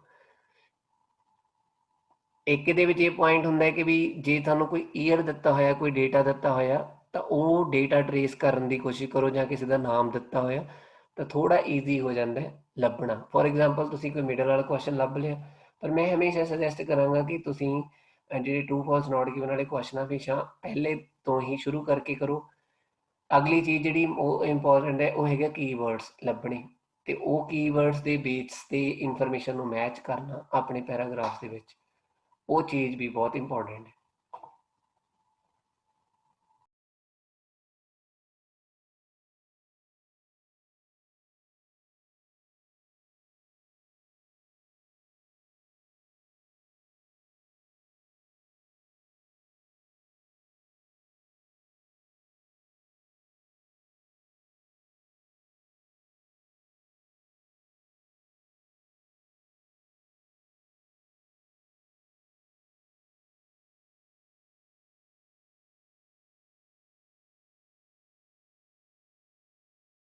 ਇੱਕ ਦੇ ਵਿੱਚ ਇਹ ਪੁਆਇੰਟ ਹੁੰਦਾ ਹੈ ਕਿ ਵੀ ਜੇ ਤੁਹਾਨੂੰ ਕੋਈ ਈਅਰ ਦਿੱਤਾ ਹੋਇਆ, ਕੋਈ ਡੇਟਾ ਦਿੱਤਾ ਹੋਇਆ, ਤਾਂ ਉਹ ਡੇਟਾ ਟਰੇਸ ਕਰਨ ਦੀ ਕੋਸ਼ਿਸ਼ ਕਰੋ, ਜਾਂ ਕਿਸੇ ਦਾ ਨਾਮ ਦਿੱਤਾ ਹੋਇਆ ਤਾਂ ਥੋੜ੍ਹਾ ਈਜ਼ੀ ਹੋ ਜਾਂਦਾ ਲੱਭਣਾ। ਫੋਰ ਐਗਜ਼ਾਮਪਲ ਤੁਸੀਂ ਕੋਈ ਮਿਡਲ ਵਾਲਾ ਕੁਐਸਚਨ ਲੱਭ ਲਿਆ, ਪਰ ਮੈਂ ਹਮੇਸ਼ਾ ਸੁਜੈਸਟ ਕਰਾਂਗਾ ਕਿ ਤੁਸੀਂ ਜਿਹੜੇ ਟਰੂ ਫਾਲਸ ਨੋਟ ਗਿਵਨ ਵਾਲੇ ਕੁਐਸਚਨ ਹਮੇਸ਼ਾ ਪਹਿਲੇ ਤੋਂ ਹੀ ਸ਼ੁਰੂ ਕਰਕੇ ਕਰੋ। ਅਗਲੀ ਚੀਜ਼ ਜਿਹੜੀ ਉਹ ਇੰਪੋਰਟੈਂਟ ਹੈ ਉਹ ਹੈਗਾ ਕੀਵਰਡਸ ਲੱਭਣੇ, ਅਤੇ ਉਹ ਕੀਵਰਡਸ ਦੇ ਬੇਸ 'ਤੇ ਇਨਫੋਰਮੇਸ਼ਨ ਨੂੰ ਮੈਚ ਕਰਨਾ ਆਪਣੇ ਪੈਰਾਗ੍ਰਾਫ ਦੇ ਵਿੱਚ, ਉਹ ਚੀਜ਼ ਵੀ ਬਹੁਤ ਇੰਪੋਰਟੈਂਟ ਹੈ।